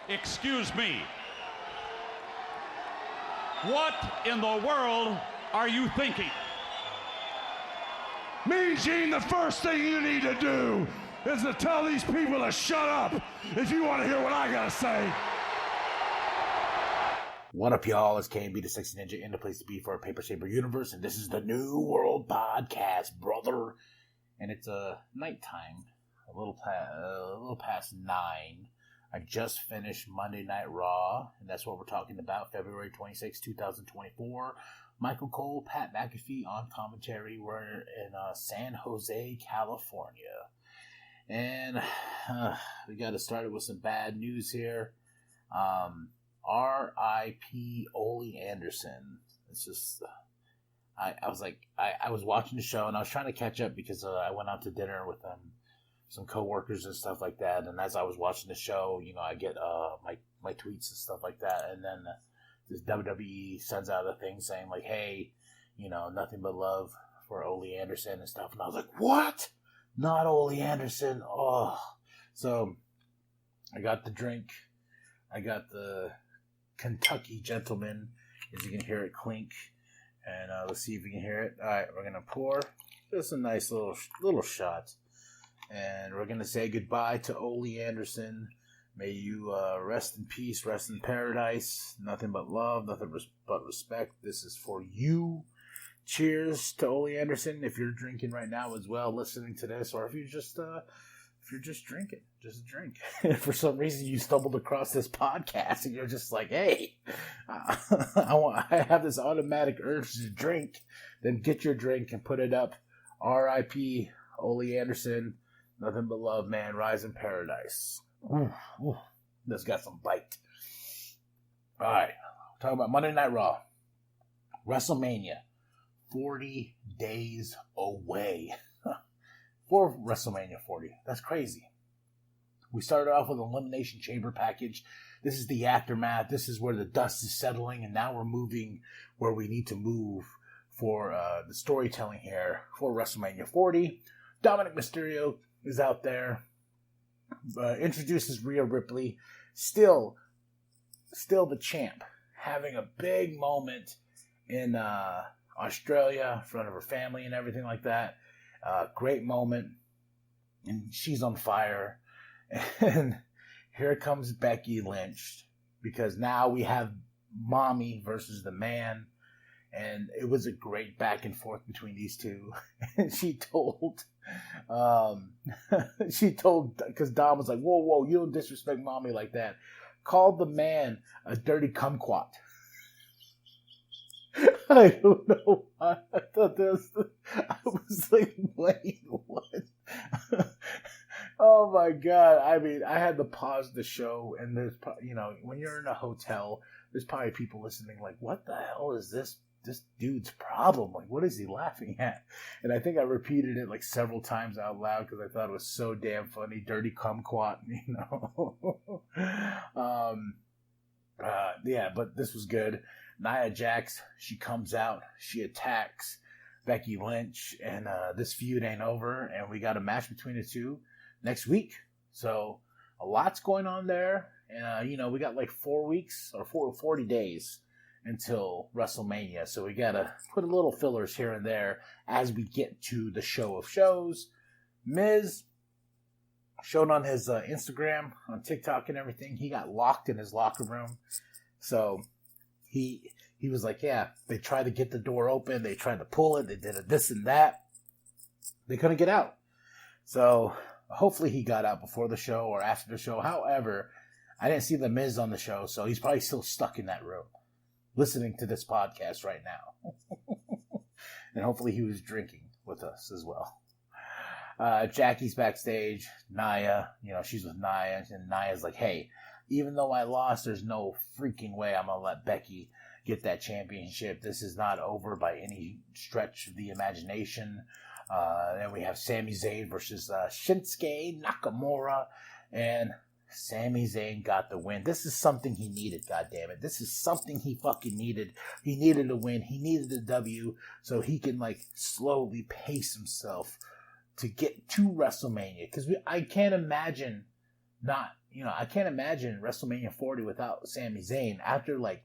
Excuse me. What in the world are you thinking? Mean Gene, the first thing you need to do is to tell these people to shut up if you want to hear what I gotta say. What up, y'all? It's KB, the Sexy Ninja, in the place to be for a Paper Saber universe, and this is the New World Podcast, brother. And it's nighttime, a little past 9. I just finished Monday Night Raw, and that's what we're talking about. February 26, 2024. Michael Cole, Pat McAfee on commentary. We're in San Jose, California, and we got to start it with some bad news here. R.I.P. Ole Anderson. It's just, I was watching the show and I was trying to catch up because I went out to dinner with some coworkers and stuff like that. And as I was watching the show, you know, I get my tweets and stuff like that. And then this WWE sends out a thing saying like, hey, you know, nothing but love for Ole Anderson and stuff. And I was like, what? Not Ole Anderson. Oh, so I got the drink. I got the Kentucky Gentleman, as you can hear it clink, and let's see if you can hear it. All right, we're gonna pour just a nice little shot, and we're gonna say goodbye to Ole Anderson. May you rest in peace, rest in paradise. Nothing but love, nothing but respect. This is for you. Cheers to Ole Anderson. If you're drinking right now as well, listening to this, or if you're just drinking, just drink. If for some reason you stumbled across this podcast and you're just like, hey, I have this automatic urge to drink, then get your drink and put it up. R.I.P. Ole Anderson. Nothing but love, man. Rise in paradise. Ooh, ooh. This got some bite. All right. Talking about Monday Night Raw. WrestleMania. 40 days away. For WrestleMania 40. That's crazy. We started off with an Elimination Chamber package. This is the aftermath. This is where the dust is settling, and now we're moving where we need to move for the storytelling here for WrestleMania 40. Dominic Mysterio is out there. Introduces Rhea Ripley. Still the champ. Having a big moment in Australia in front of her family and everything like that. Great moment, and she's on fire, and here comes Becky Lynch, because now we have mommy versus the man, and it was a great back and forth between these two, and she told, because Dom was like, whoa, you don't disrespect mommy like that, called the man a dirty kumquat. I don't know why. I thought I was like, wait, what? Oh my God. I mean, I had to pause the show, and there's, you know, when you're in a hotel, there's probably people listening like, what the hell is this dude's problem? Like, what is he laughing at? And I think I repeated it like several times out loud because I thought it was so damn funny. Dirty kumquat, you know. Yeah, but this was good. Nia Jax, she comes out, she attacks Becky Lynch, and this feud ain't over, and we got a match between the two next week. So a lot's going on there, and you know, we got like 4 weeks or 40 days until WrestleMania, so we gotta put a little fillers here and there as we get to the show of shows. Miz showed on his Instagram, on TikTok and everything, he got locked in his locker room, so he was like, yeah, they tried to get the door open, they tried to pull it, they did this and that, they couldn't get out. So hopefully he got out before the show or after the show. However, I didn't see the Miz on the show, so he's probably still stuck in that room listening to this podcast right now. And hopefully he was drinking with us as well. Jackie's backstage. Nia, you know, she's with Nia, and Nia's like, hey, even though I lost, there's no freaking way I'm going to let Becky get that championship. This is not over by any stretch of the imagination. Then we have Sami Zayn versus Shinsuke Nakamura. And Sami Zayn got the win. This is something he needed, goddammit. This is something he fucking needed. He needed a win. He needed a W so he can, like, slowly pace himself to get to WrestleMania. Because I can't imagine not, I can't imagine WrestleMania 40 without Sami Zayn after like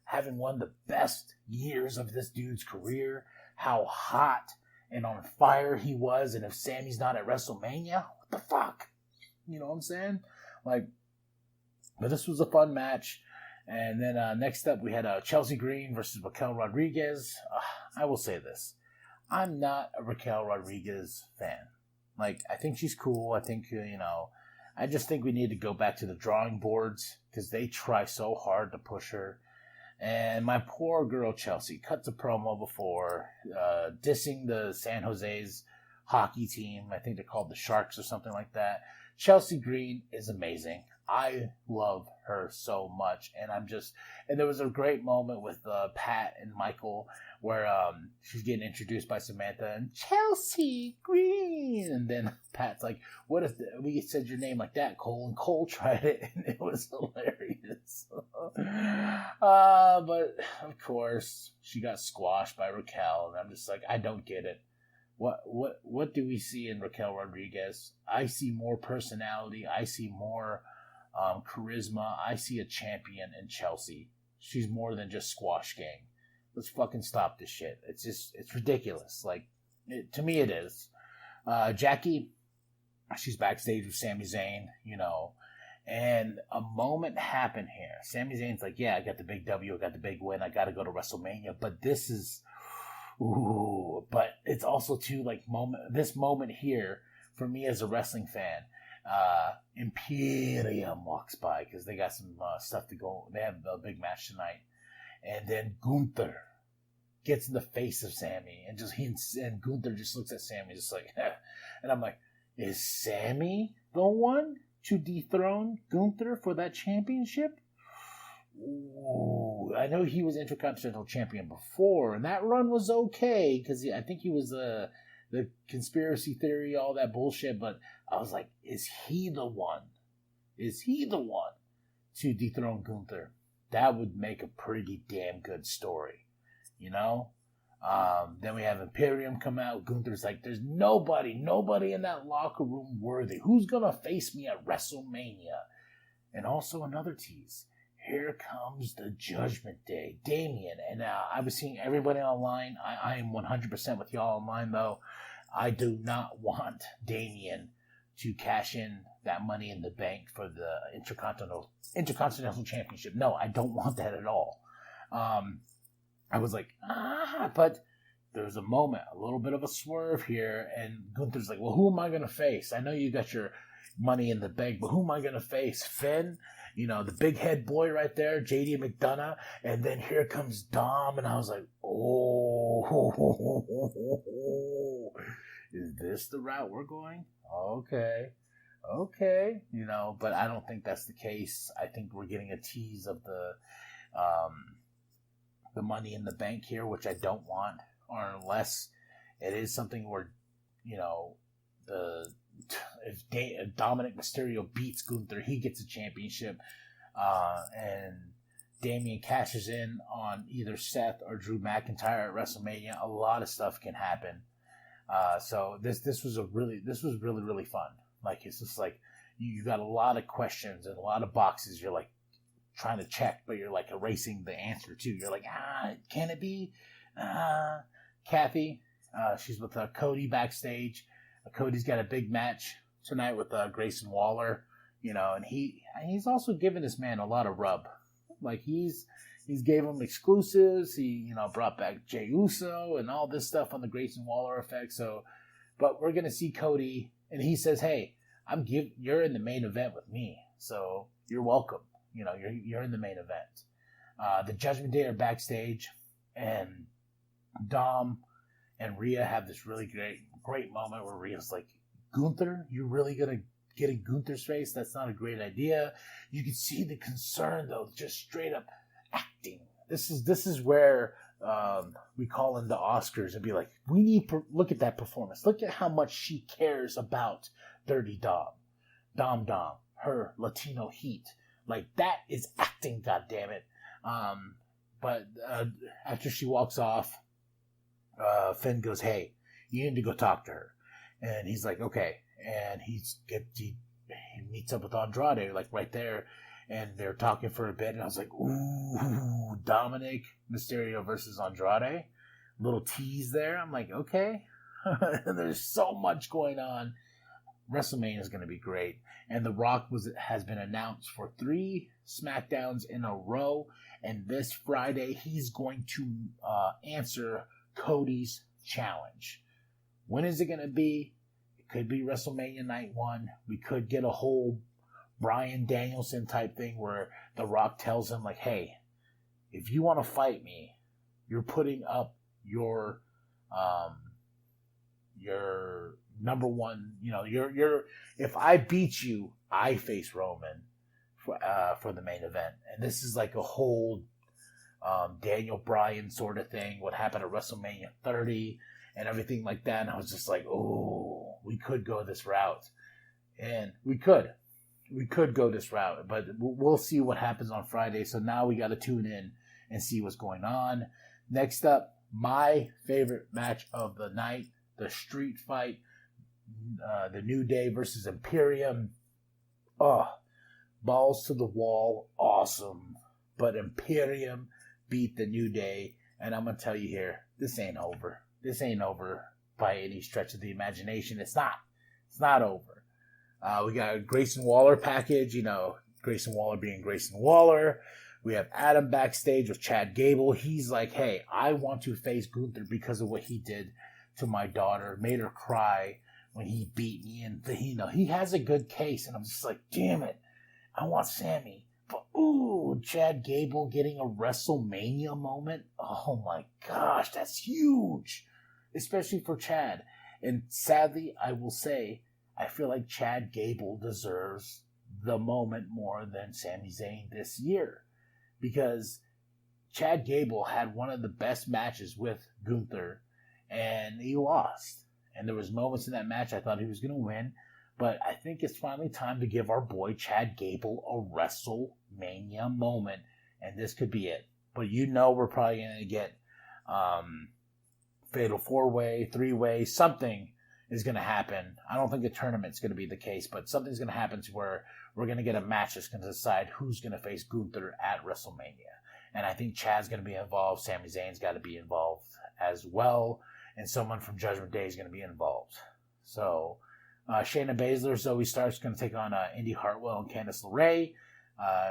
having one of the best years of this dude's career, how hot and on fire he was, and if Sami's not at WrestleMania, what the fuck? You know what I'm saying? Like, but this was a fun match. And then next up, we had Chelsea Green versus Raquel Rodriguez. I will say this. I'm not a Raquel Rodriguez fan. Like, I think she's cool. I think, I just think we need to go back to the drawing boards because they try so hard to push her. And my poor girl Chelsea cuts a promo before dissing the San Jose's hockey team. I think they're called the Sharks or something like that. Chelsea Green is amazing. I love her so much. And there was a great moment with Pat and Michael where she's getting introduced by Samantha and Chelsea Green. And then Pat's like, what if we said your name like that, Cole? And Cole tried it and it was hilarious. But of course, she got squashed by Raquel. And I'm just like, I don't get it. What do we see in Raquel Rodriguez? I see more personality. I see more charisma. I see a champion in Chelsea. She's more than just squash gang. Let's fucking stop this shit. It's ridiculous. Like, to me it is. Jackie, she's backstage with Sami Zayn, and a moment happened here. Sami Zayn's like, yeah, I got the big W, I got the big win, I got to go to WrestleMania, but this is, but it's also too, like, this moment here, for me as a wrestling fan, Imperium walks by because they got some stuff to go. They have a big match tonight, and then Gunther gets in the face of Sami, and Gunther just looks at Sami, just like, and I'm like, is Sami the one to dethrone Gunther for that championship? Ooh, I know he was Intercontinental Champion before, and that run was okay because I think he was the conspiracy theory, all that bullshit, but I was like, is he the one? Is he the one to dethrone Gunther? That would make a pretty damn good story, Then we have Imperium come out. Gunther's like, there's nobody in that locker room worthy. Who's gonna face me at WrestleMania? And also another tease. Here comes the Judgment Day. Damien. And I was seeing everybody online. I am 100% with y'all online, though. I do not want Damien to cash in that Money in the Bank for the Intercontinental Championship. No, I don't want that at all. I was like, but there was a moment, a little bit of a swerve here, and Gunther's like, well, who am I going to face? I know you got your Money in the Bank, but who am I going to face? Finn? The big head boy right there, JD McDonough, and then here comes Dom, and I was like, oh, is this the route we're going? Okay, but I don't think that's the case. I think we're getting a tease of the Money in the Bank here, which I don't want, or unless it is something where, if Dominic Mysterio beats Gunther, he gets a championship, and Damien cashes in on either Seth or Drew McIntyre at WrestleMania. A lot of stuff can happen. So this was really, really fun. Like, it's just like you got a lot of questions and a lot of boxes you're like trying to check, but you're like erasing the answer too. You're like, can it be? Kathy, she's with Cody backstage. Cody's got a big match tonight with Grayson Waller, and he's also given this man a lot of rub. Like, he's gave him exclusives. He, brought back Jey Uso and all this stuff on the Grayson Waller effect. So, but we're going to see Cody, and he says, hey, you're in the main event with me. So you're welcome. You're in the main event. The Judgment Day are backstage, and Dom and Rhea have this really great moment where Rhea's like, Gunther, you're really going to get in Gunther's face? That's not a great idea. You can see the concern, though, just straight up acting. This is where we call in the Oscars and be like, we need look at that performance. Look at how much she cares about Dirty Dom, her Latino heat. Like, that is acting, goddammit. But after she walks off, Finn goes, hey, you need to go talk to her. And he's like, okay. And he meets up with Andrade, like right there, and they're talking for a bit, and I was like, ooh, Dominic Mysterio versus Andrade. Little tease there. I'm like, okay. There's so much going on. WrestleMania is going to be great. And The Rock has been announced for 3 SmackDowns in a row. And this Friday, he's going to answer Cody's challenge. When is it going to be? It could be WrestleMania Night 1. We could get a whole Bryan Danielson type thing where The Rock tells him, like, hey, if you want to fight me, you're putting up your number one, you're if I beat you, I face Roman for the main event. And this is like a whole Daniel Bryan sort of thing, what happened at WrestleMania 30 and everything like that. And I was just like, oh, we could go this route. And we could go this route, but we'll see what happens on Friday. So now we got to tune in and see what's going on. Next up, my favorite match of the night, the street fight, the New Day versus Imperium. Oh, balls to the wall, awesome. But Imperium beat the New Day, and I'm going to tell you here, this ain't over. This ain't over by any stretch of the imagination. It's not. It's not over. We got a Grayson Waller package, Grayson Waller being Grayson Waller. We have Adam backstage with Chad Gable. He's like, hey, I want to face Gunther because of what he did to my daughter. Made her cry when he beat me. And, he has a good case. And I'm just like, damn it. I want Sammy. But, ooh, Chad Gable getting a WrestleMania moment. Oh, my gosh. That's huge. Especially for Chad. And sadly, I will say, I feel like Chad Gable deserves the moment more than Sami Zayn this year. Because Chad Gable had one of the best matches with Gunther, and he lost. And there was moments in that match I thought he was going to win, but I think it's finally time to give our boy Chad Gable a WrestleMania moment, and this could be it. But we're probably going to get Fatal 4-Way, 3-Way, something is going to happen. I don't think the tournament's going to be the case, but something's going to happen to where we're going to get a match that's going to decide who's going to face Gunther at WrestleMania. And I think Chad's going to be involved. Sami Zayn's got to be involved as well. And someone from Judgment Day is going to be involved. So, Shayna Baszler, Zoe Stark's going to take on Indy Hartwell and Candice LeRae.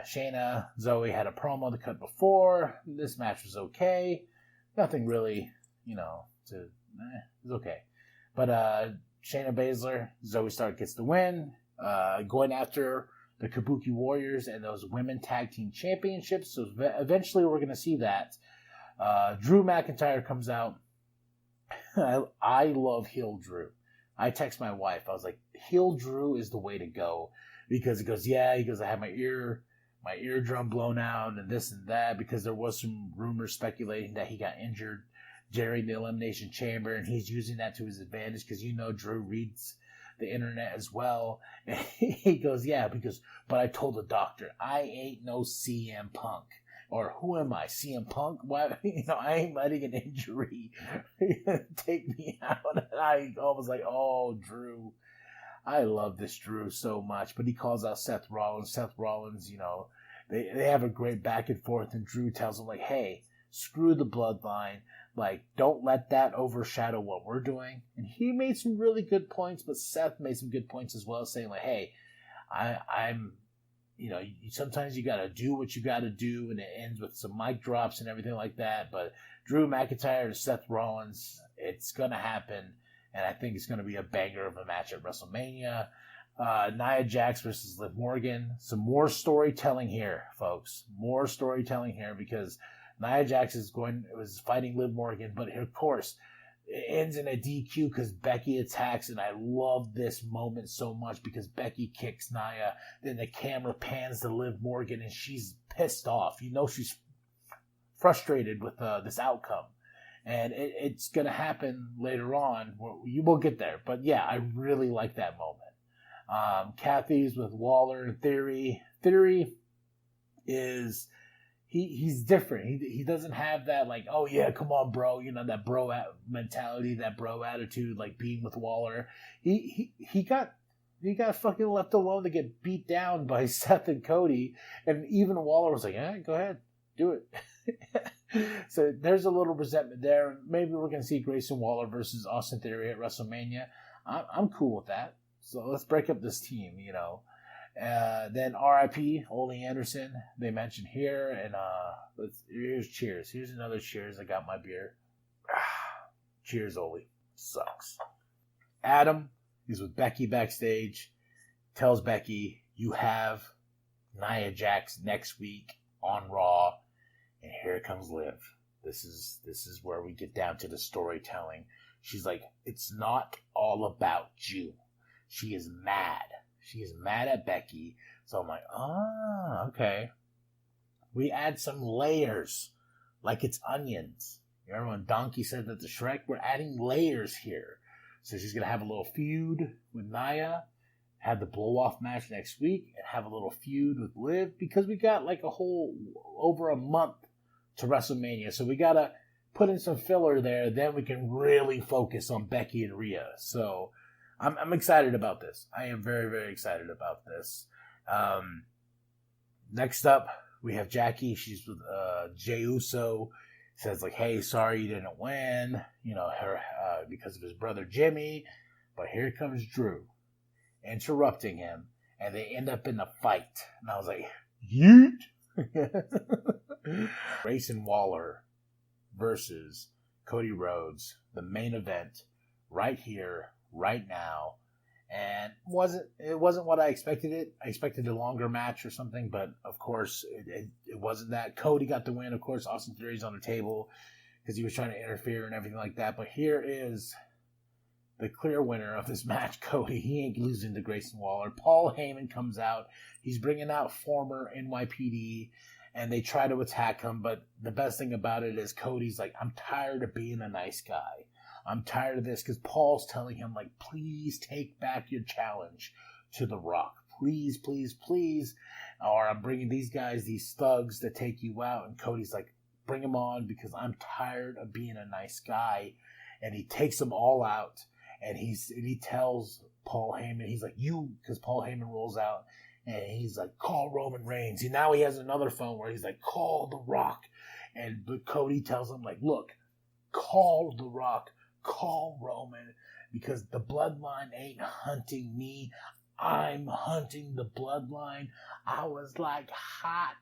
Shayna, Zoe had a promo to cut before. This match was okay. Nothing really, it was okay. But Shayna Baszler, Zoe Stark gets the win, going after the Kabuki Warriors and those Women Tag Team Championships. So eventually we're going to see that. Drew McIntyre comes out. I love heel Drew. I text my wife. I was like, heel Drew is the way to go. Because he goes, I had my eardrum blown out and this and that, because there was some rumors speculating that he got injured during the Elimination Chamber, and he's using that to his advantage because Drew reads the internet as well. And he goes, but I told the doctor, I ain't no CM Punk. Or who am I, CM Punk? Why, I ain't letting an injury take me out. And I was like, oh, Drew. I love this Drew so much. But he calls out Seth Rollins. Seth Rollins, they have a great back and forth, and Drew tells him, like, hey, screw the bloodline. Like, don't let that overshadow what we're doing. And he made some really good points, but Seth made some good points as well, saying, like, hey, I'm sometimes you got to do what you got to do, and it ends with some mic drops and everything like that. But Drew McIntyre and Seth Rollins, it's going to happen, and I think it's going to be a banger of a match at WrestleMania. Nia Jax versus Liv Morgan. Some more storytelling here, folks. More storytelling here, because Nia Jax was fighting Liv Morgan, but of course, it ends in a DQ because Becky attacks, and I love this moment so much because Becky kicks Nia, then the camera pans to Liv Morgan, and she's pissed off. She's frustrated with this outcome, and it's going to happen later on. You will get there, but yeah, I really like that moment. Kathy's with Waller and Theory. Theory is... He's different. He doesn't have that, like, oh yeah, come on, bro, that bro mentality, that bro attitude, like being with Waller. He got He got fucking left alone to get beat down by Seth and Cody. And even Waller was like, yeah, go ahead. Do it. So there's a little resentment there. Maybe we're going to see Grayson Waller versus Austin Theory at WrestleMania. I'm cool with that. So let's break up this team, you know. Then RIP, Ole Anderson, they mentioned here. And here's cheers. Here's another cheers. I got my beer. Cheers, Ole. Sucks. Adam, he's with Becky backstage. Tells Becky, you have Nia Jax next week on Raw. And here comes Liv. This is where we get down to the storytelling. She's like, it's not all about you. She is mad. She is mad at Becky. So I'm like, oh, okay. We add some layers, like it's onions. You remember when Donkey said that to Shrek? We're adding layers here. So she's going to have a little feud with Nia, have the blow-off match next week, and have a little feud with Liv, because we got like a whole, over a month to WrestleMania. So we got to put in some filler there. Then we can really focus on Becky and Rhea. So I'm excited about this. I am very, very excited about this. Next up, we have Jackie. She's with Jey Uso. Says like, hey, sorry you didn't win, you know, her because of his brother Jimmy. But here comes Drew, interrupting him, and they end up in a fight. And I was like, yeet. Grayson Waller versus Cody Rhodes, the main event, right here, right now. And it wasn't what I expected. I expected a longer match or something, but of course it wasn't that. Cody got the win. Of course, Austin Theory's on the table because he was trying to interfere and everything like that. But here is the clear winner of this match, Cody. He ain't losing to Grayson Waller. Paul Heyman comes out. He's bringing out former NYPD, and they try to attack him. But the best thing about it is Cody's like, I'm tired of being a nice guy. I'm tired of this, because Paul's telling him, like, please take back your challenge to The Rock. Please, please, please. Or I'm bringing these guys, these thugs that take you out. And Cody's like, bring them on, because I'm tired of being a nice guy. And he takes them all out. And he tells Paul Heyman, he's like, because Paul Heyman rolls out. And he's like, call Roman Reigns. And now he has another phone where he's like, call The Rock. But Cody tells him, like, look, call The Rock. Call Roman, because the bloodline ain't hunting me. I'm hunting the bloodline. I was like, hot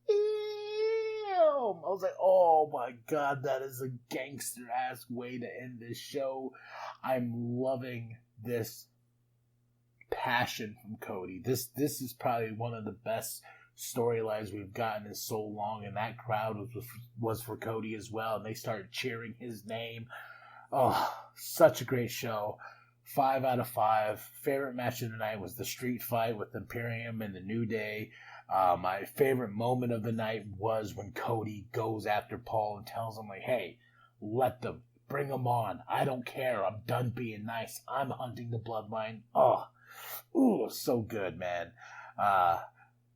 damn. I was like, oh my God, that is a gangster ass way to end this show. I'm loving this passion from Cody. This is probably one of the best storylines we've gotten in so long, and that crowd was for Cody as well, and they started cheering his name. Oh, such a great show. 5 out of 5. Favorite match of the night was the street fight with Imperium and the New Day. My favorite moment of the night was when Cody goes after Paul and tells him, like, hey, let them. Bring them on. I don't care. I'm done being nice. I'm hunting the bloodline. Oh, ooh, so good, man.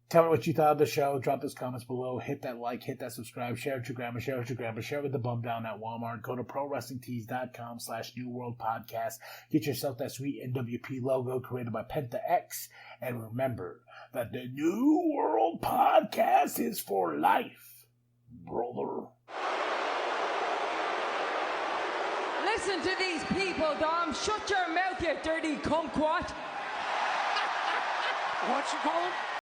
Tell me what you thought of the show. Drop those comments below. Hit that like, hit that subscribe, share it with your grandma, share it with your grandpa, share it with the bum down at Walmart. Go to ProWrestlingTees.com/New World Podcast. Get yourself that sweet nWp logo created by Penta X. And remember that the New World Podcast is for life, brother. Listen to these people, Dom. Shut your mouth, you dirty kumquat. What you call him?